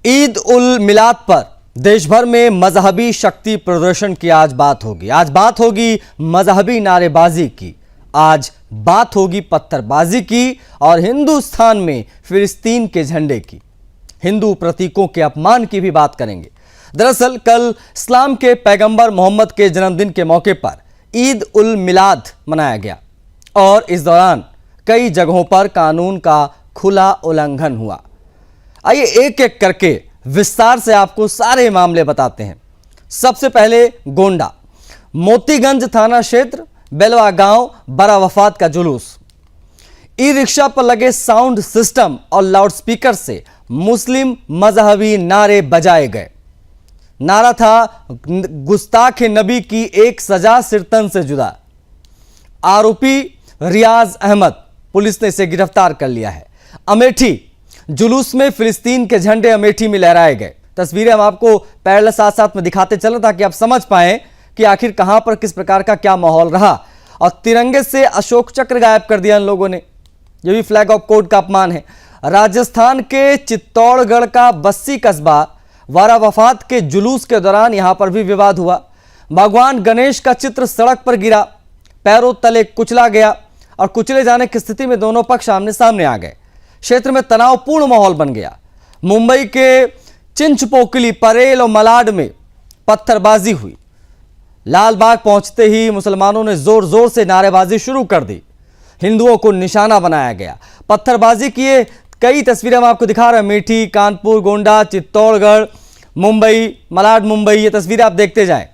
ईद उल मिलाद पर देश भर में मजहबी शक्ति प्रदर्शन की आज बात होगी। आज बात होगी मजहबी नारेबाजी की, आज बात होगी पत्थरबाजी की और हिंदुस्तान में फिलिस्तीन के झंडे की, हिंदू प्रतीकों के अपमान की भी बात करेंगे। दरअसल कल इस्लाम के पैगंबर मोहम्मद के जन्मदिन के मौके पर ईद उल मिलाद मनाया गया और इस दौरान कई जगहों पर कानून का खुला उल्लंघन हुआ। आइए एक एक करके विस्तार से आपको सारे मामले बताते हैं। सबसे पहले गोंडा मोतीगंज थाना क्षेत्र बेलवा गांव बड़ा वफात का जुलूस। ई रिक्शा पर लगे साउंड सिस्टम और लाउडस्पीकर से मुस्लिम मजहबी नारे बजाए गए। नारा था गुस्ताख नबी की एक सजा सिरतन से जुदा। आरोपी रियाज अहमद, पुलिस ने इसे गिरफ्तार कर लिया है। अमेठी जुलूस में फिलिस्तीन के झंडे अमेठी में लहराए गए। तस्वीरें हम आपको पैरेलल साथ साथ में दिखाते चलें ताकि आप समझ पाएं कि आखिर कहां पर किस प्रकार का क्या माहौल रहा। और तिरंगे से अशोक चक्र गायब कर दिया इन लोगों ने, यह भी फ्लैग ऑफ कोड का अपमान है। राजस्थान के चित्तौड़गढ़ का बस्सी कस्बा वारा वफात के जुलूस के दौरान यहां पर भी विवाद हुआ। भगवान गणेश का चित्र सड़क पर गिरा, पैरों तले कुचला गया और कुचले जाने की स्थिति में दोनों पक्ष आमने सामने आ गए। क्षेत्र में तनावपूर्ण माहौल बन गया। मुंबई के चिंचपोकली, परेल और मलाड में पत्थरबाजी हुई। लाल बाग पहुंचते ही मुसलमानों ने जोर जोर से नारेबाजी शुरू कर दी। हिंदुओं को निशाना बनाया गया। पत्थरबाजी किए कई तस्वीरें हम आपको दिखा रहे हैं। अमेठी, कानपुर, गोंडा, चित्तौड़गढ़, मुंबई, मलाड मुंबई, ये तस्वीरें आप देखते जाएं।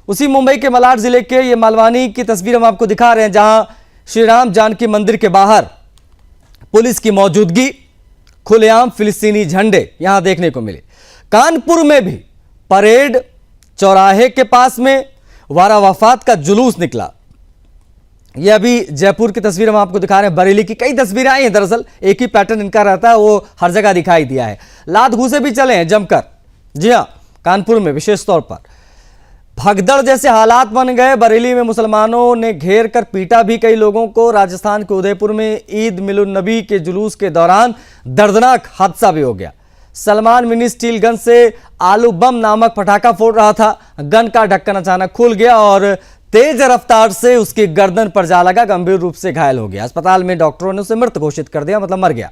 उसी मुंबई के मलाड जिले के ये मालवानी की तस्वीर हम आपको दिखा रहे हैं, जहां श्री राम जानकी मंदिर के बाहर पुलिस की मौजूदगी, खुलेआम फिलिस्तीनी झंडे यहां देखने को मिले। कानपुर में भी परेड चौराहे के पास में वारा वफात का जुलूस निकला। यह अभी जयपुर की तस्वीर हम आपको दिखा रहे हैं। बरेली की कई तस्वीरें आई हैं, दरअसल एक ही पैटर्न इनका रहता है, वो हर जगह दिखाई दिया है। लात घूसे भी चले हैं जमकर। जी हां, कानपुर में विशेष तौर पर भगदड़ जैसे हालात बन गए। बरेली में मुसलमानों ने घेर कर पीटा भी कई लोगों को। राजस्थान के उदयपुर में ईद मिलुन नबी के जुलूस के दौरान दर्दनाक हादसा भी हो गया। सलमान मिनी स्टील गन से आलू बम नामक पटाखा फोड़ रहा था। गन का ढक्कन अचानक खुल गया और तेज रफ्तार से उसकी गर्दन पर जा लगा। गंभीर रूप से घायल हो गया। अस्पताल में डॉक्टरों ने उसे मृत घोषित कर दिया, मतलब मर गया।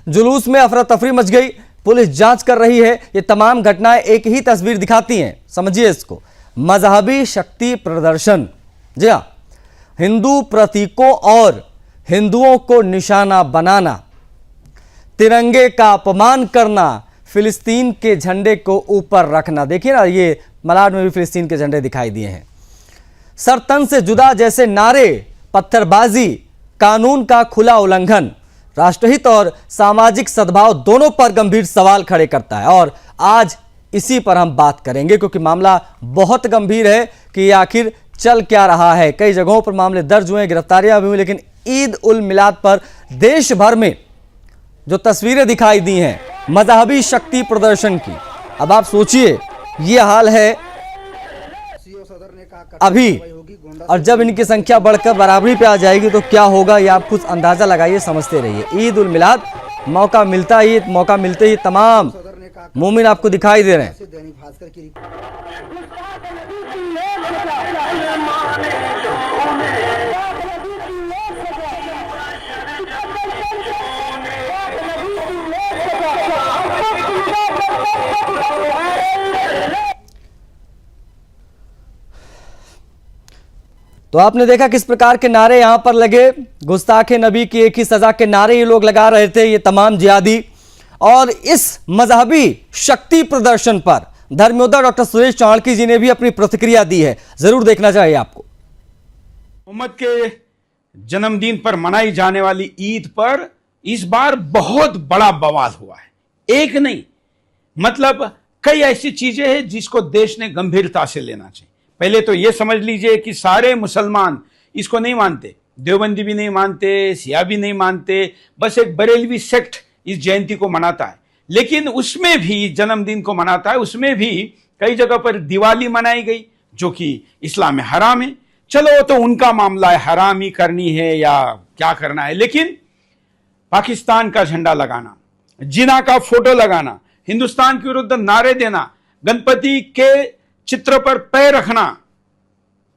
जुलूस में अफरा तफरी मच गई। पुलिस जांच कर रही है। ये तमाम घटनाएं एक ही तस्वीर दिखाती हैं, समझिए इसको, मजहबी शक्ति प्रदर्शन। जी हां, हिंदू प्रतीकों और हिंदुओं को निशाना बनाना, तिरंगे का अपमान करना, फिलिस्तीन के झंडे को ऊपर रखना। देखिए ना, ये मलाड में भी फिलिस्तीन के झंडे दिखाई दिए हैं। सर तन से जुदा जैसे नारे, पत्थरबाजी, कानून का खुला उल्लंघन राष्ट्रहित और सामाजिक सद्भाव दोनों पर गंभीर सवाल खड़े करता है। और आज इसी पर हम बात करेंगे क्योंकि मामला बहुत गंभीर है कि आखिर चल क्या रहा है। कई जगहों पर मामले दर्ज हुए, गिरफ्तारियां भी हुई, लेकिन ईद उल मिलाद पर देश भर में जो तस्वीरें दिखाई दी हैं मजहबी शक्ति प्रदर्शन की, अब आप सोचिए ये हाल है अभी, और जब इनकी संख्या बढ़कर बराबरी पे आ जाएगी तो क्या होगा, ये आप कुछ अंदाजा लगाइए, समझते रहिए। ईद उल मिलाद मौका मिलते ही तमाम मोमिन आपको दिखाई दे रहे हैं। तो आपने देखा किस प्रकार के नारे यहां पर लगे। गुस्ताखे नबी की एक ही सजा के नारे ये लोग लगा रहे थे, ये तमाम जिहादी। और इस मजहबी शक्ति प्रदर्शन पर धर्मयोद्धा डॉक्टर सुरेश चाणक्य जी ने भी अपनी प्रतिक्रिया दी है, जरूर देखना चाहिए आपको। मोहम्मद के जन्मदिन पर मनाई जाने वाली ईद पर इस बार बहुत बड़ा बवाल हुआ है। एक नहीं, मतलब कई ऐसी चीजें हैं जिसको देश ने गंभीरता से लेना चाहिए। पहले तो यह समझ लीजिए कि सारे मुसलमान इसको नहीं मानते, देवबंदी भी नहीं मानते, सिया भी नहीं मानते, बस एक बरेलवी सेक्ट इस जयंती को मनाता है। लेकिन उसमें भी जन्मदिन को मनाता है, उसमें भी कई जगह पर दिवाली मनाई गई जो कि इस्लाम में हराम है। चलो तो उनका मामला है, हराम ही करनी है या क्या करना है। लेकिन पाकिस्तान का झंडा लगाना, जिना का फोटो लगाना, हिंदुस्तान के विरुद्ध नारे देना, गणपति के चित्र पर पैर रखना,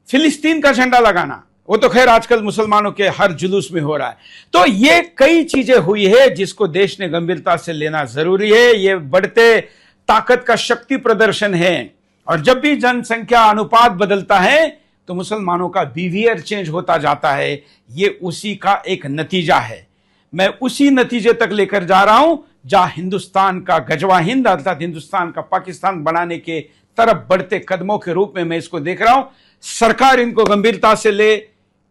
फिलिस्तीन का झंडा लगाना, वो तो खैर आजकल मुसलमानों के हर जुलूस में हो रहा है। तो ये कई चीजें हुई है जिसको देश ने गंभीरता से लेना जरूरी है। ये बढ़ते ताकत का शक्ति प्रदर्शन है, और जब भी जनसंख्या अनुपात बदलता है तो मुसलमानों का बिहेवियर चेंज होता जाता है। ये उसी का एक नतीजा है। मैं उसी नतीजे तक लेकर जा रहा हूं जहां हिंदुस्तान का गजवा हिंद अर्थात हिंदुस्तान का पाकिस्तान बनाने के तरफ बढ़ते कदमों के रूप में मैं इसको देख रहा हूं। सरकार इनको गंभीरता से ले,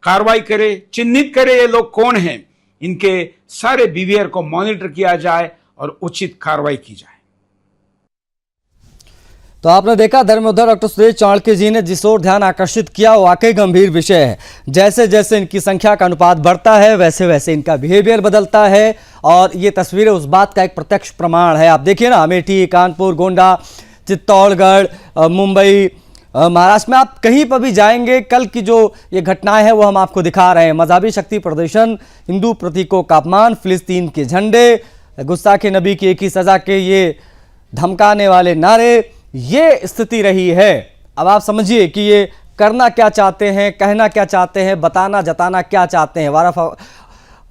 कार्रवाई करे, चिन्हित करे ये लोग कौन हैं, इनके सारे बिहेवियर को मॉनिटर किया जाए और उचित कार्रवाई की जाए। तो आपने देखा धर्मोधर डॉक्टर सुरेश चाणक्य जी ने जिस ओर ध्यान आकर्षित किया वो वाकई गंभीर विषय है। जैसे जैसे इनकी संख्या का अनुपात बढ़ता है वैसे वैसे इनका बिहेवियर बदलता है, और ये तस्वीरें उस बात का एक प्रत्यक्ष प्रमाण है। आप देखिए ना, अमेठी, कानपुर, गोंडा, चित्तौड़गढ़, मुंबई, महाराष्ट्र में आप कहीं पर भी जाएंगे, कल की जो ये घटनाएं हैं वो हम आपको दिखा रहे हैं। मजहबी शक्ति प्रदर्शन, हिंदू प्रतीकों का अपमान, फिलिस्तीन के झंडे, गुस्ताखे नबी की एक ही सजा के ये धमकाने वाले नारे, ये स्थिति रही है। अब आप समझिए कि ये करना क्या चाहते हैं, कहना क्या चाहते हैं, बताना जताना क्या चाहते हैं।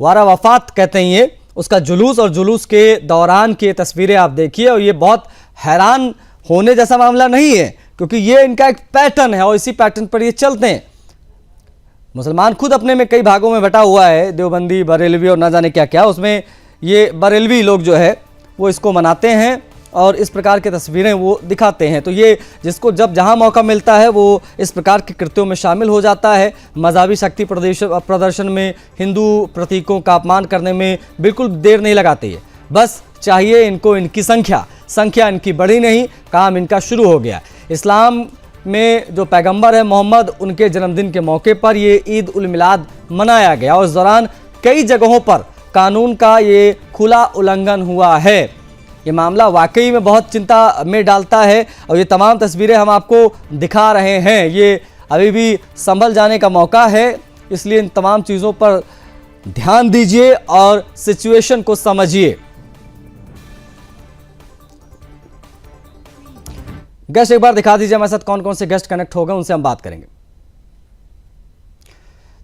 वारा वफात कहते हैं ये, उसका जुलूस, और जुलूस के दौरान की तस्वीरें आप देखिए। और ये बहुत हैरान होने जैसा मामला नहीं है, क्योंकि ये इनका एक पैटर्न है और इसी पैटर्न पर ये चलते हैं। मुसलमान खुद अपने में कई भागों में बटा हुआ है, देवबंदी, बरेलवी और ना जाने क्या क्या। उसमें ये बरेलवी लोग जो है वो इसको मनाते हैं और इस प्रकार की तस्वीरें वो दिखाते हैं। तो ये जिसको जब जहां मौका मिलता है वो इस प्रकार के कृत्यों में शामिल हो जाता है। मजहबी शक्ति प्रदर्शन में हिंदू प्रतीकों का अपमान करने में बिल्कुल देर नहीं लगाते है। बस चाहिए इनको इनकी संख्या इनकी बढ़ी नहीं, काम इनका शुरू हो गया। इस्लाम में जो पैगंबर है मोहम्मद, उनके जन्मदिन के मौके पर ये ईद उल मिलाद मनाया गया और इस दौरान कई जगहों पर कानून का ये खुला उल्लंघन हुआ है। ये मामला वाकई में बहुत चिंता में डालता है और ये तमाम तस्वीरें हम आपको दिखा रहे हैं। ये अभी भी संभल जाने का मौका है, इसलिए इन तमाम चीज़ों पर ध्यान दीजिए और सिचुएशन को समझिए। गेस्ट एक बार दिखा दीजिए हमारे साथ कौन कौन से गेस्ट कनेक्ट हो गए, उनसे हम बात करेंगे।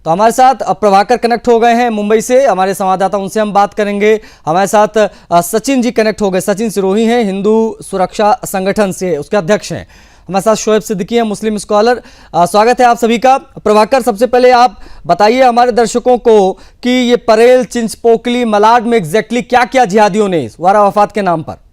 तो हमारे साथ प्रभाकर कनेक्ट हो गए हैं मुंबई से, हमारे संवाददाता, उनसे हम बात करेंगे। हमारे साथ सचिन जी कनेक्ट हो गए, सचिन सिरोही हैं, हिंदू सुरक्षा संगठन से, उसके अध्यक्ष हैं। हमारे साथ शोएब सिद्दीकी हैं, मुस्लिम स्कॉलर। स्वागत है आप सभी का। प्रभाकर, सबसे पहले आप बताइए हमारे दर्शकों को कि ये परेल, चिंचपोकली, मलाड में एग्जैक्टली क्या क्या जिहादियों ने वारा वफात के नाम पर।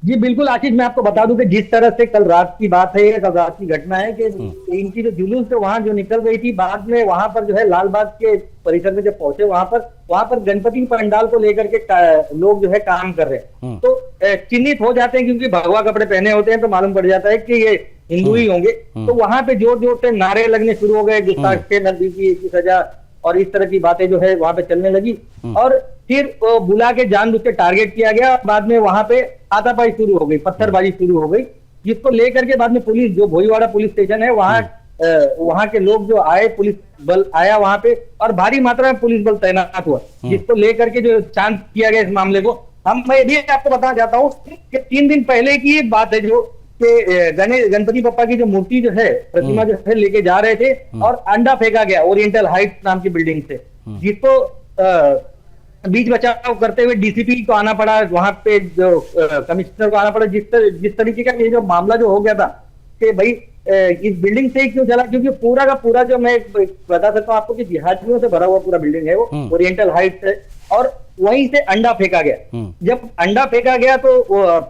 जी बिल्कुल आशीष, मैं आपको बता दूं कि जिस तरह से कल रात की बात है, कल रात की घटना है कि इनकी जो जुलूस से वहां जो निकल गई थी, बाद में वहां पर जो है लालबाग के परिसर में जब पहुंचे वहां पर गणपति पंडाल को लेकर के लोग जो है काम कर रहे हैं, तो चिन्हित हो जाते हैं क्योंकि भगवा कपड़े पहने होते हैं, तो मालूम पड़ जाता है कि ये हिंदू ही होंगे। तो वहां पे जोर जोर से नारे लगने शुरू हो गए, गुस्ताखे नबी की सजा और इस तरह की बातें जो है वहां पे चलने लगी, और फिर बुला के जानबूझ के टारगेट किया गया। बाद में वहां पे हाथापाई शुरू हो गई, पत्थरबाजी शुरू हो गई, जिसको लेकर के बाद में पुलिस, जो भोईवाड़ा पुलिस स्टेशन है वहां के लोग जो आए, पुलिस बल आया वहां पे और भारी मात्रा में पुलिस बल तैनात हुआ, जिसको लेकर के जो शांत किया गया इस मामले को। मैं ये भी आपको बताना चाहता हूँ कि 3 दिन पहले की एक बात है जो गणपति बप्पा की जो मूर्ति जो है, प्रतिमा जो है लेके जा रहे थे और अंडा फेंका गया ओरिएंटल हाइट्स नाम की बिल्डिंग से, जिसको बीच बचाव करते हुए डीसीपी को आना पड़ा, वहां पे जो कमिश्नर को आना पड़ा। जिस तरीके का ये जो मामला जो हो गया था कि भाई इस बिल्डिंग से क्यों चला, क्योंकि पूरा का पूरा जो मैं बता सकता हूँ आपको कि जिहादियों से भरा हुआ पूरा बिल्डिंग है वो, ओरिएंटल हाइट्स है, और वहीं से अंडा फेंका गया। जब अंडा फेंका गया तो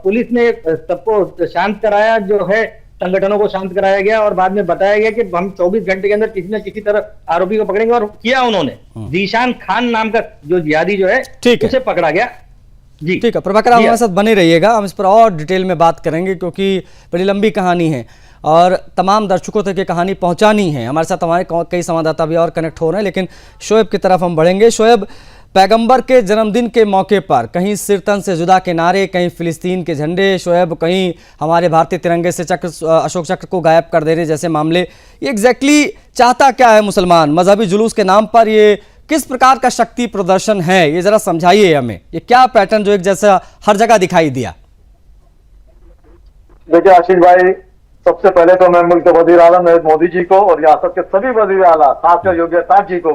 पुलिस ने सबको शांत कराया, जो है संगठनों को शांत कराया गया और बाद में बताया गया कि हम 24 घंटे के अंदर किसी न किसी तरह आरोपी को पकड़ेंगे, और किया उन्होंने। जीशान खान नाम का जो जिहादी जो है उसे पकड़ा गया। जी ठीक है प्रभाकर, आप हमारे साथ बने रहिएगा, हम इस पर और डिटेल में बात करेंगे क्योंकि बड़ी लंबी कहानी है और तमाम दर्शकों तक ये कहानी पहुंचानी है। हमारे साथ हमारे कई संवाददाता भी और कनेक्ट हो रहे हैं, लेकिन शोएब की तरफ हम बढ़ेंगे। शोएब, पैगंबर के जन्मदिन के मौके पर कहीं सिर तन से जुदा के नारे, कहीं फिलिस्तीन के झंडे, शोएब कहीं हमारे भारतीय तिरंगे से अशोक चक्र को गायब कर दे रहे जैसे मामले, ये एग्जैक्टली चाहता क्या है मुसलमान? मजहबी जुलूस के नाम पर ये किस प्रकार का शक्ति प्रदर्शन है, ये जरा समझाइए हमें। ये क्या पैटर्न जो एक जैसा हर जगह दिखाई दिया? देखिए आशीष भाई, सबसे पहले तो मैं मुल्क के वजीर आलम नरेंद्र मोदी जी को और रियासत के सभी वजीर आला, खासकर योगी आदित्यनाथ जी को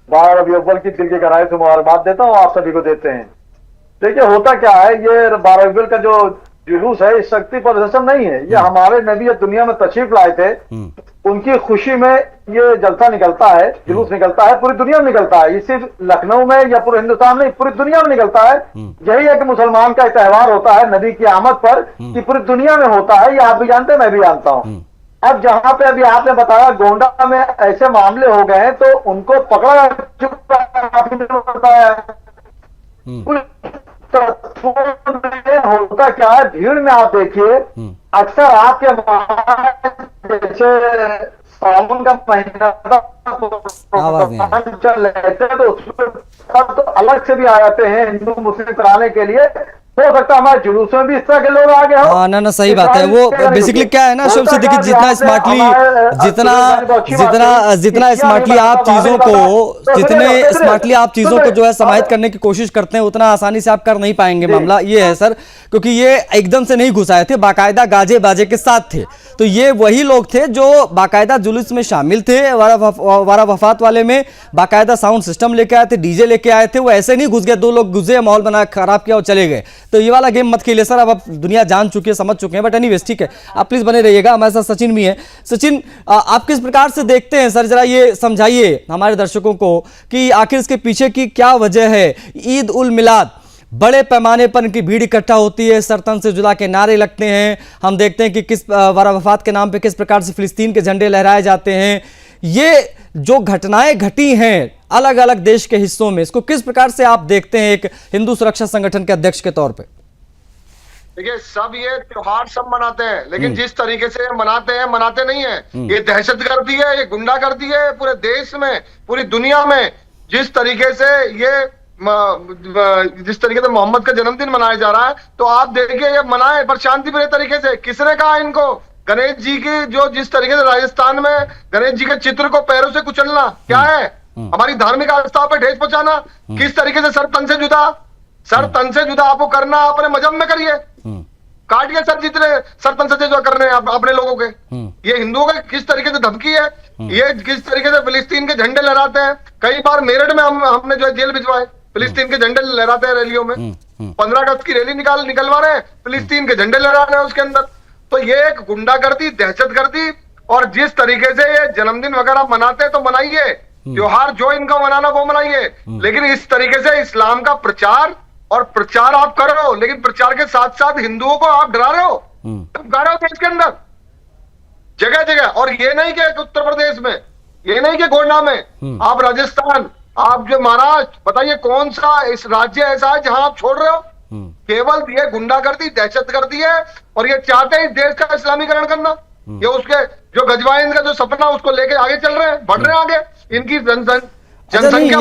12 रबीउल अव्वल की दिल की गहराई से मुबारकबाद देता हूँ। आप सभी को देते हैं। देखिए होता क्या है, ये 12 रबीउल अव्वल का जो जुलूस है, इस शक्ति प्रदर्शन नहीं है। ये हमारे नबी दुनिया में तशरीफ लाए थे, उनकी खुशी में ये जलसा निकलता है, जुलूस निकलता है, पूरी दुनिया में निकलता है। ये सिर्फ लखनऊ में या पूरे हिंदुस्तान में, पूरी दुनिया में निकलता है। यही एक मुसलमान का त्योहार होता है नबी की आमद पर, कि पूरी दुनिया में होता है। ये आप भी जानते हैं, मैं भी जानता हूँ। अब जहां पे अभी आपने बताया गोंडा में ऐसे मामले हो गए हैं, तो उनको पकड़ा चुका है, आपने बताया। होता क्या है, भीड़ में आप देखिए, अक्सर आपके जैसे सावन का महीना चल रहे थे, तो उसमें सब तो अलग से भी आ जाते हैं हिंदू मुस्लिम कराने के लिए। हो सकता है हमारे जुलूस में भी इस तरह के लोग आ गए हो। ना सही बात है। वो बेसिकली क्या है ना शुभ सिद्दीकी, जितना स्मार्टली आप चीजों को जो है समाहित करने की कोशिश करते हैं, उतना आसानी से आप कर नहीं पाएंगे। मामला ये है सर, क्योंकि ये एकदम से नहीं घुसाए थे, बाकायदा गाजे बाजे के साथ थे। तो ये वही लोग थे जो बाकायदा जुलूस में शामिल थे। वारा वफात वाले में बाकायदा साउंड सिस्टम लेके आए थे, डीजे लेके आए थे। वो ऐसे नहीं घुस गए, दो लोग घुसे, माहौल बना खराब किया और चले गए। तो ये वाला गेम मत खेलिए सर। अब दुनिया जान चुकी है, समझ चुके हैं। बट एनीवेज ठीक है, आप प्लीज बने रहिएगा। हमारे साथ सचिन भी है। सचिन, आप किस प्रकार से देखते हैं सर, जरा ये समझाइए हमारे दर्शकों को कि आखिर इसके पीछे की क्या वजह है। ईद उल मिलाद बड़े पैमाने पर इनकी भीड़ इकट्ठा होती है, सरतन से जुदा के नारे लगते हैं। हम देखते हैं कि किस वारा वफात के नाम पे किस प्रकार से फिलिस्तीन के झंडे लहराए जाते हैं। ये जो घटनाएं घटी हैं अलग अलग देश के हिस्सों में, इसको किस प्रकार से आप देखते हैं एक हिंदू सुरक्षा संगठन के अध्यक्ष के तौर पे? देखिए, सब ये त्योहार सब मनाते हैं, लेकिन जिस तरीके से मनाते हैं, मनाते नहीं है। ये दहशतगर्दी है, ये गुंडागर्दी है पूरे देश में, पूरी दुनिया में। जिस तरीके से मोहम्मद का जन्मदिन मनाया जा रहा है, तो आप देखिए ये मनाए पर शांतिप्रिय तरीके से। किसने कहा इनको? गणेश जी की जो जिस तरीके से राजस्थान में गणेश जी के चित्र को पैरों से कुचलना क्या है? हमारी धार्मिक आस्था पर ठेस पहुंचाना। किस तरीके से सर तन से जुदा आपको करना, अपने मजहब में करिए, काटिए सर जितने सर तन से जुदा करने अपने लोगों के। ये हिंदुओं का किस तरीके से धमकी है, ये किस तरीके से फिलिस्तीन के झंडे लहराते हैं। कई बार मेरठ में हमने जो है जेल भिजवाए, फिलिस्तीन के झंडे लहराते हैं रैलियों में। 15 अगस्त की रैली निकलवा रहे हैं, फिलिस्तीन के झंडे लहरा रहे हैं उसके अंदर। तो ये एक गुंडागर्दी, दहशतगर्दी, और जिस तरीके से ये जन्मदिन वगैरह मनाते हैं तो मनाइए, त्योहार जो इनका मनाना वो मनाइए, लेकिन इस तरीके से इस्लाम का प्रचार आप कर रहे हो, लेकिन प्रचार के साथ साथ हिंदुओं को आप डरा रहे हो, धमका रहे हो देश के अंदर जगह जगह। और ये नहीं कि उत्तर प्रदेश में, ये नहीं कि गोंडा में, आप राजस्थान, आप जो महाराष्ट्र, बताइए कौन सा इस राज्य ऐसा है जहां आप छोड़ रहे हो? केवल ये गुंडागर्दी, दहशतगर्दी है, और ये चाहते हैं देश का इस्लामीकरण करना। ये उसके जो गजवाइन का जो सपना, उसको लेके आगे चल रहे हैं, बढ़ रहे हैं आगे। इनकी जनसंख्या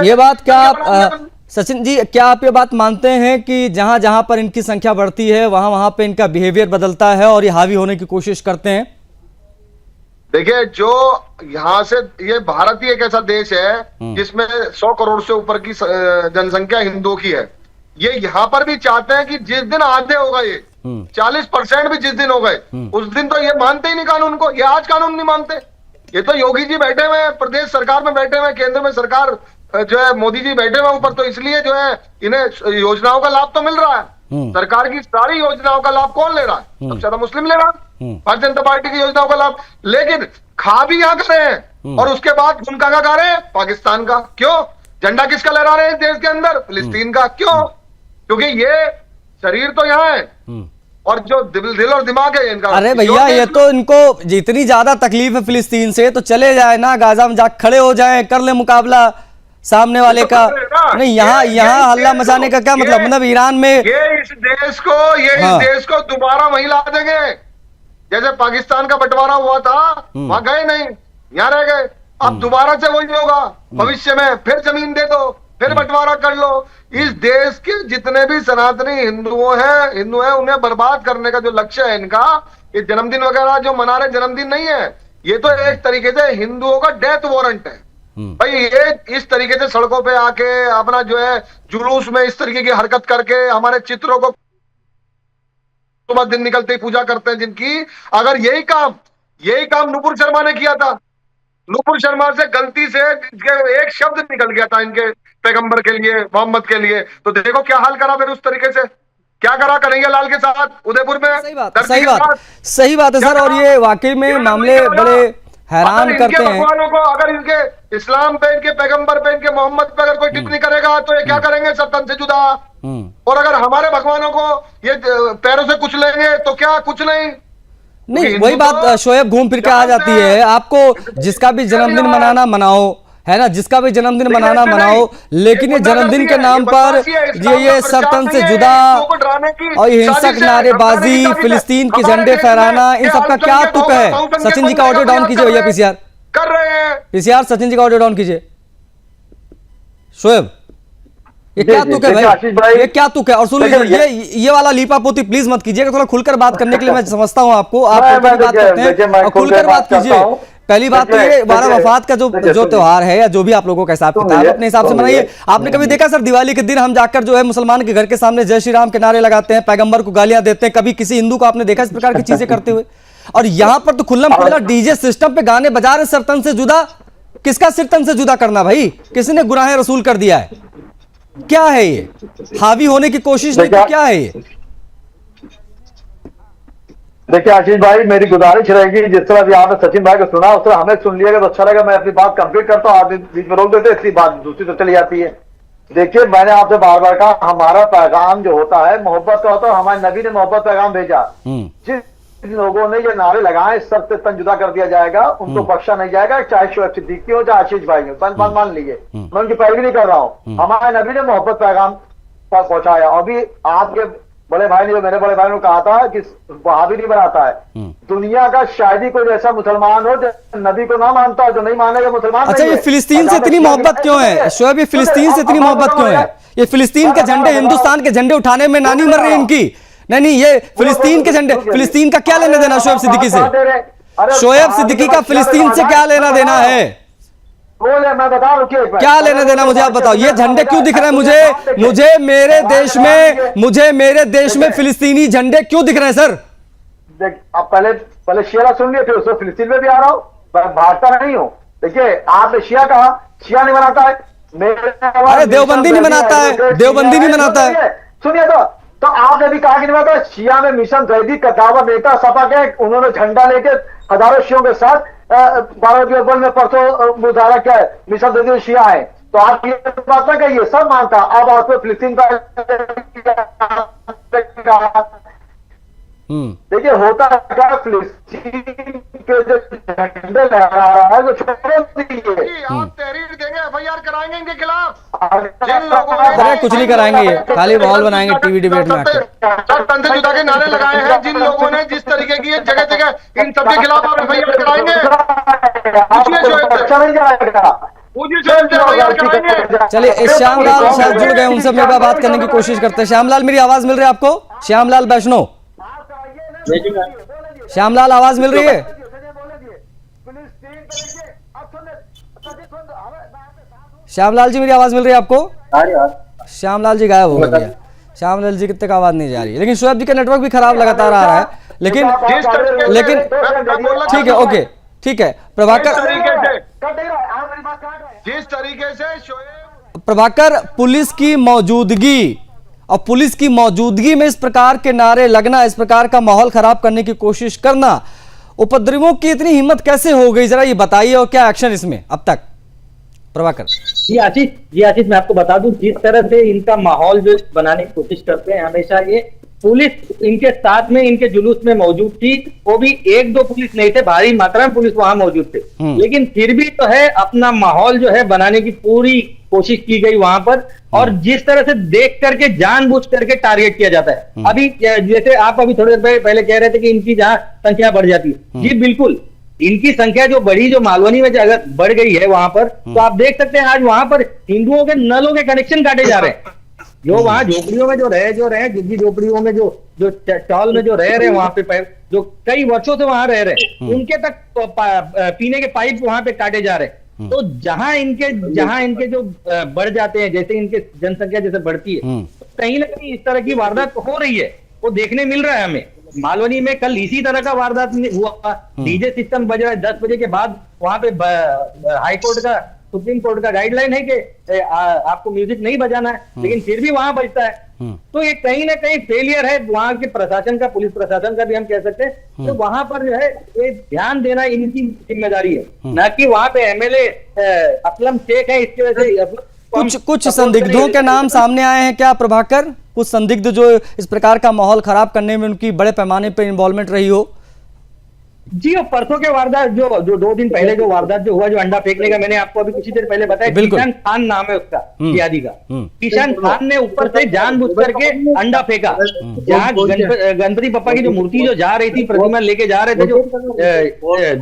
ये बात क्या आप सचिन जी, क्या आप ये बात मानते हैं कि जहां जहां पर इनकी संख्या बढ़ती है वहां वहां पे इनका बिहेवियर बदलता है और ये हावी होने की कोशिश करते हैं? देखिए, जो यहाँ से, ये भारत ही एक ऐसा देश है जिसमें 100 करोड़ से ऊपर की जनसंख्या हिंदुओं की है। ये यहाँ पर भी चाहते हैं कि जिस दिन आधे होगा, ये 40% भी जिस दिन हो गए, उस दिन तो ये मानते ही नहीं कानून को। ये आज कानून नहीं मानते। ये तो योगी जी बैठे हुए हैं, प्रदेश सरकार में बैठे हुए हैं, केंद्र में सरकार जो है मोदी जी बैठे हुए ऊपर, तो इसलिए जो है इन्हें योजनाओं का लाभ तो मिल रहा है। सरकार की सारी योजनाओं का लाभ कौन ले रहा है? सबसे ज्यादा मुस्लिम ले रहा है, भारतीय जनता पार्टी की योजनाओं का लाभ। लेकिन खा भी यहाँ कर रहे हैं, और उसके बाद गुनका का गा रहे हैं पाकिस्तान का। क्यों? झंडा किसका लहरा रहे हैं देश के अंदर? फिलिस्तीन का। क्यों? क्योंकि ये शरीर तो यहाँ है, और जो दिल और दिमाग है इनका। अरे भैया, ये तो इनको जितनी ज्यादा तकलीफ है फिलिस्तीन से, तो चले जाए ना गाजा में, जाकर खड़े हो जाए, कर ले मुकाबला सामने वाले का। नहीं, यहाँ हल्ला मचाने का क्या मतलब ईरान में इस देश को दोबारा वहीं ला देंगे, जैसे पाकिस्तान का बंटवारा हुआ था, वहां गए नहीं, यहाँ रह गए। अब दोबारा से वही होगा भविष्य में, फिर जमीन दे दो, फिर बंटवारा कर लो। इस देश के जितने भी सनातनी हिंदू हैं, उन्हें बर्बाद करने का जो लक्ष्य है इनका, ये जन्मदिन वगैरह जो मना रहे जन्मदिन नहीं है, ये तो एक तरीके से हिंदुओं का डेथ वारंट है। भाई ये इस तरीके से सड़कों पे आके अपना जो है जुलूस में इस तरीके की हरकत करके हमारे चित्रों को सुबह दिन निकलते ही पूजा करते हैं जिनकी, अगर यही काम नुपुर शर्मा ने किया था, नुपुर शर्मा से गलती से एक शब्द निकल गया था इनके पैगंबर के लिए, मोहम्मद के लिए, तो देखो क्या हाल करा फिर उस तरीके से, क्या करा करेंगे लाल के साथ उदयपुर में। सही बात है सर। और ये वाकई में मामले बड़े हैरान करते हैं। भगवानों को अगर इनके इस्लाम पे, इनके पैगंबर पे, इनके मोहम्मद पे अगर कोई टिप्पणी करेगा तो ये क्या करेंगे, सब तन से जुदा। और अगर हमारे भगवानों को ये पैरों से कुचलेंगे तो क्या नहीं, वही बात शोएब घूम फिर के आ जाती है। आपको जिसका भी जन्मदिन मनाना मनाओ, है ना, जिसका भी जन्मदिन मनाना मनाओ, लेकिन ये जन्मदिन के नाम पर ये सरतन से जुदा और हिंसक नारेबाजी, फिलिस्तीन के झंडे फहराना, इन सब का क्या तुक है? सचिन जी का ऑडियो डाउन कीजिए भैया, पीसीआर कर रहे हैं। पीसीआर सचिन जी का ऑडियो डाउन कीजिए। शोएब ये क्या तुक है भाई, ये क्या तुक है? और सुन लीजिए, ये वाला लीपा पोती प्लीज मत कीजिएगा, थोड़ा खुलकर बात करने के लिए मैं समझता हूं आपको, आप बात करते हैं और खुलकर बात कीजिए। पहली बात तो ये 12 वफात का जो त्योहार है या जो भी आप लोगों का हिसाब किताब अपने हिसाब से मनाइए। आपने कभी देखा सर दिवाली के दिन हम जाकर जो है मुसलमान के घर के सामने जय श्री राम के नारे लगाते हैं, पैगंबर को गालियां देते हैं? कभी किसी हिंदू को आपने देखा इस प्रकार की चीजें करते हुए? और यहाँ पर तो खुल्लम खुल्ला डीजे सिस्टम पे गाने बजा रहे, सरतन से जुदा। किसका सिरतन से जुदा करना भाई? किसने गुनाह रसूल कर दिया है? क्या है ये? हावी होने की कोशिश नहीं, क्या है ये? देखिए आशीष भाई, मेरी गुजारिश रहेगी, जिस तरह भी आपने सचिन भाई को सुना उस तरह हमें सुन लिएगा तो अच्छा रहेगा। मैं अपनी बात कंप्लीट करता हूँ, आप बीच में रोक देते, इसकी बात दूसरी तो चली जाती है। देखिए मैंने आपसे बार बार कहा, हमारा पैगाम जो होता है मोहब्बत का होता है। हमारे नबी ने मोहब्बत पैगाम भेजा। जिन लोगों ने ये नारे लगाए सब से तन जुदा कर दिया जाएगा, उनको बख्शा नहीं जाएगा, चाहे शोएब सिद्दीकी हो चाहे आशीष भाई हो। मान लीजिए, मैं उनकी पैरवी नहीं कर रहा हूँ। हमारे नबी ने मोहब्बत पैगाम पहुंचाया। अभी आपके बड़े भाई ने, जो मेरे बड़े भाई ने कहा था कि वहाबी नहीं बनाता है। दुनिया का शायद ही कोई ऐसा मुसलमान हो जो नबी को ना मानता हो, जो नहीं मानेगा मुसलमान। अच्छा, ये फिलिस्तीन से इतनी मोहब्बत क्यों है शोएब? ये फिलिस्तीन से इतनी मोहब्बत क्यों है? ये फिलिस्तीन के झंडे, हिंदुस्तान के झंडे उठाने में नानी मर रही है इनकी। नहीं, ये फिलिस्तीन के झंडे, फिलिस्तीन का क्या लेना देना शोएब सिद्दीकी से? शोएब सिद्दीकी का फिलिस्तीन से क्या लेना देना है? मैं बता रहा हूँ क्या लेना देना, मुझे आप बताओ। ये झंडे क्यों दिख रहे हैं मुझे मेरे देश में फिलिस्तीनी झंडे क्यों दिख रहे हैं सर? देख, आप पहले शिया सुन लिए, फिर उसको फिलिस्तीन में भी आ रहा हूँ, भागता नहीं हूँ। देखिए आपने शिया कहा, शिया नहीं बनाता है, अरे देवबंदी नहीं बनाता है, देवबंदी नहीं बनाता है। सुनिए तो आपने भी कहा कि नहीं बनाता। शिया में मिशन जैदी का दावा नेता सपा के, उन्होंने झंडा लेके हजारों शियों के साथ 12 अव्वल में परसों मुजाहरा किया है, मिशन जैदी शिया है। तो आप ये बात ना कहिए, सब मानता। अब आपको फिलिस्तीन का देखिए होता क्या, फिलिस्तीन के जो झंडे लहरा रहा है जो छोड़ो दीजिए, आप तहरीर देंगे, एफआईआर कराएंगे इनके खिलाफ। अरे कुछ नहीं कराएंगे, ये खाली माहौल बनाएंगे टीवी डिबेट में आकर। तन से जुदा के नारे लगाए हैं जिन लोगों ने, जिस तरीके की जगह जगह, इन सबके खिलाफ आप एफआईआर कराएंगे? अच्छा नहीं जाएगा। चलिए श्यामलाल शायद जुड़ गए, उनसे मैं बात करने की कोशिश करते हैं। श्यामलाल, मेरी आवाज मिल रही है आपको? श्यामलाल वैष्णो, श्यामलाल आवाज मिल रही है? श्यामलाल जी मेरी आवाज मिल रही है आपको? श्यामलाल जी गायब हो गए। श्यामलाल जी तक आवाज नहीं जा रही है, लेकिन शोएब जी का नेटवर्क भी खराब लगातार आ रहा है। लेकिन ठीक है, ओके ठीक है। जिस तरीके से शोएब, प्रभाकर, पुलिस की मौजूदगी और पुलिस की मौजूदगी में इस प्रकार के नारे लगना, इस प्रकार का माहौल खराब करने की कोशिश करना, उपद्रवियों की इतनी हिम्मत कैसे हो गई, जरा ये बताइए। और क्या एक्शन इसमें अब तक? प्रभाकर जी आशीष, मैं आपको बता दूं, जिस तरह से इनका माहौल जो बनाने की कोशिश करते हैं हमेशा, ये पुलिस इनके साथ में, इनके जुलूस में मौजूद थी। वो भी 1-2 पुलिस नहीं थे, भारी मात्रा में पुलिस वहां मौजूद थे, लेकिन फिर भी तो है अपना माहौल जो है बनाने की पूरी कोशिश की गई वहां पर। और जिस तरह से देख करके जानबूझ करके टारगेट किया जाता है। अभी जैसे आप अभी थोड़ी देर पहले कह रहे थे कि इनकी जहां संख्या बढ़ जाती है, जी बिल्कुल, इनकी संख्या जो बढ़ी, जो मालवनी में अगर बढ़ गई है वहां पर, तो आप देख सकते हैं आज वहां पर हिंदुओं के नलों के कनेक्शन काटे जा रहे हैं। जो वहां झोपड़ियों में जो रहे झुग्गी झोपड़ियों में जो चौल में जो रह रहे वहां पे, जो कई वर्षों से वहां रह रहे, उनके तक पीने के पाइप वहां पे काटे जा रहे। तो जहां इनके जो बढ़ जाते हैं, जैसे इनके जनसंख्या जैसे बढ़ती है, तो कहीं ना कहीं इस तरह की वारदात हो रही है, वो देखने मिल रहा है हमें। मालवनी में कल इसी तरह का वारदात हुआ, डीजे सिस्टम बज रहा है 10 बजे के बाद। वहां पे हाई कोर्ट का, सुप्रीम कोर्ट का गाइडलाइन है कि आपको म्यूजिक नहीं बजाना है, लेकिन फिर भी वहां बजता है। तो ये कहीं ना कहीं फेलियर है वहां के प्रशासन का, पुलिस प्रशासन का भी हम कह सकते हैं। तो वहां पर जो है ये ध्यान देना इनकी जिम्मेदारी है, न कि वहां पे एमएलए असलम शेख है। इसकी वजह से कुछ संदिग्धों के नाम सामने आए हैं क्या प्रभाकर? कुछ संदिग्ध जो इस प्रकार का माहौल खराब करने में उनकी बड़े पैमाने पर इन्वॉल्वमेंट रही हो? जी, वो परसों के वारदात जो 2 दिन पहले जो वारदात जो हुआ, जो अंडा फेंकने का, मैंने आपको अभी कुछ ही देर पहले बताया, किशन खान नाम है उसका, जिहादी का। किशन खान ने ऊपर से जानबूझ करके अंडा फेंका, जहाँ गणपति बप्पा की जो मूर्ति जो जा रही थी, प्रतिमा लेके जा रहे थे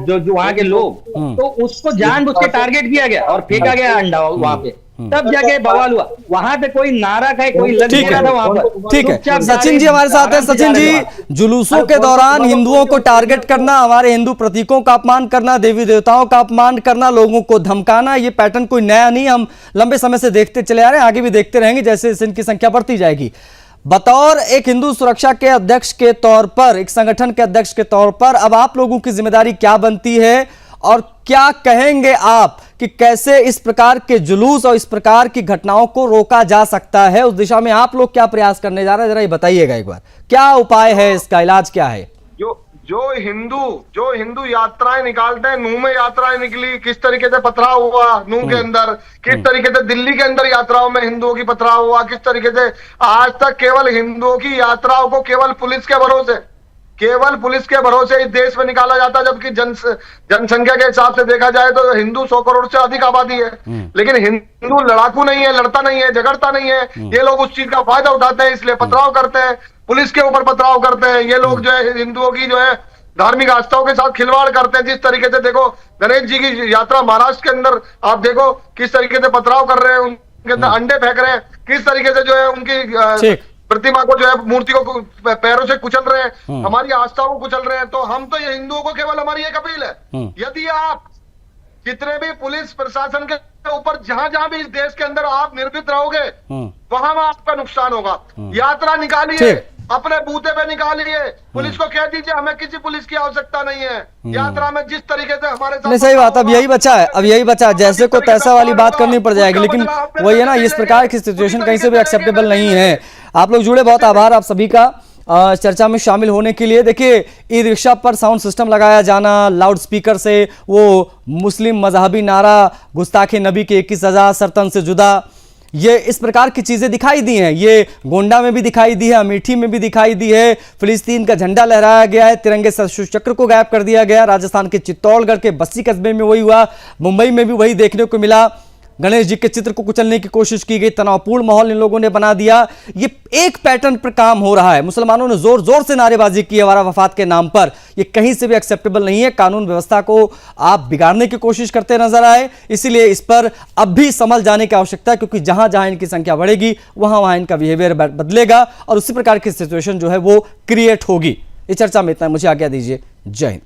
जो वहाँ के लोग, तो उसको जानबूझ के टारगेट किया गया और फेंका गया अंडा वहां पे। तब जाके बवाल हुआ। वहां पे कोई नारा का कोई लग नहीं रहा था वहां पर। ठीक है, सचिन जी हमारे साथ हैं। सचिन जी, जुलूसों के दौरान हिंदुओं को टारगेट करना, हमारे हिंदू प्रतीकों का अपमान करना, देवी देवताओं का अपमान करना, लोगों को धमकाना, ये पैटर्न कोई नया नहीं, हम लंबे समय से देखते चले आ रहे हैं, आगे भी देखते रहेंगे जैसे इनकी संख्या बढ़ती जाएगी। बतौर एक हिंदू सुरक्षा के अध्यक्ष के तौर पर, एक संगठन के अध्यक्ष के तौर पर, अब आप लोगों की जिम्मेदारी क्या बनती है और क्या कहेंगे आप कि कैसे इस प्रकार के जुलूस और इस प्रकार की घटनाओं को रोका जा सकता है? उस दिशा में आप लोग क्या प्रयास करने जा रहे हैं, जरा ये बताइएगा एक बार। क्या उपाय है, इसका इलाज क्या है? जो हिंदू यात्राएं निकालते हैं, नूह में यात्राएं निकली, किस तरीके से पथराव हुआ नूह के अंदर, किस तरीके से दिल्ली के अंदर यात्राओं में हिंदुओं की पथराव हुआ, किस तरीके से आज तक केवल हिंदुओं की यात्राओं को केवल पुलिस के भरोसे इस देश में निकाला जाता, जबकि जनसंख्या के हिसाब से देखा जाए तो हिंदू 100 करोड़ से अधिक आबादी है। लेकिन हिंदू लड़ाकू नहीं है, लड़ता नहीं है, झगड़ता नहीं है। ये लोग उस चीज का फायदा उठाते हैं, इसलिए पथराव करते हैं, पुलिस के ऊपर पथराव करते हैं। ये लोग जो है हिंदुओं की जो है धार्मिक आस्थाओं के साथ खिलवाड़ करते हैं। जिस तरीके से देखो गणेश जी की यात्रा महाराष्ट्र के अंदर, आप देखो किस तरीके से पथराव कर रहे हैं, उनके अंदर अंडे फेंक रहे हैं, किस तरीके से जो है उनकी प्रतिमा को जो है मूर्ति को पैरों से कुचल रहे हैं, हमारी आस्थाओं को कुचल रहे हैं। तो हम तो ये हिंदुओं को केवल हमारी एक अपील है, यदि आप जितने भी पुलिस प्रशासन के ऊपर जहां भी इस देश के अंदर आप निर्भीत रहोगे, वहां आपका नुकसान होगा। यात्रा निकालिए, अपने बूते पे निकालिए, पुलिस को कह दीजिए हमें किसी पुलिस की आवश्यकता नहीं है। यात्रा में जिस तरीके से हमारे साथ, सही बात, अब यही बचा है, जैसे को तैसा वाली बात करनी पड़ जाएगी। लेकिन वही है ना, इस प्रकार की सिचुएशन कहीं से भी एक्सेप्टेबल नहीं है। आप लोग जुड़े, बहुत आभार आप सभी का चर्चा में शामिल होने के लिए। देखिए, ई रिक्शा पर साउंड सिस्टम लगाया जाना, लाउड स्पीकर से वो मुस्लिम मजहबी नारा, गुस्ताखे नबी के 21,000 सरतन से जुदा, ये इस प्रकार की चीजें दिखाई दी हैं। ये गोंडा में भी दिखाई दी है, अमेठी में भी दिखाई दी है, फिलिस्तीन का झंडा लहराया गया है, तिरंगे से चक्र को गायब कर दिया गया। राजस्थान के चित्तौड़गढ़ के बस्सी कस्बे में वही हुआ, मुंबई में भी वही देखने को मिला। गणेश जी के चित्र को कुचलने की कोशिश की गई, तनावपूर्ण माहौल इन लोगों ने बना दिया। ये एक पैटर्न पर काम हो रहा है। मुसलमानों ने जोर जोर से नारेबाजी की हमारा वफात के नाम पर, ये कहीं से भी एक्सेप्टेबल नहीं है। कानून व्यवस्था को आप बिगाड़ने की कोशिश करते नजर आए, इसीलिए इस पर अब भी संभल जाने की आवश्यकता है, क्योंकि जहां जहां इनकी संख्या बढ़ेगी वहां वहां इनका बिहेवियर बदलेगा और उसी प्रकार की सिचुएशन जो है वो क्रिएट होगी। इस चर्चा में इतना, मुझे आज्ञा दीजिए। जय हिंद।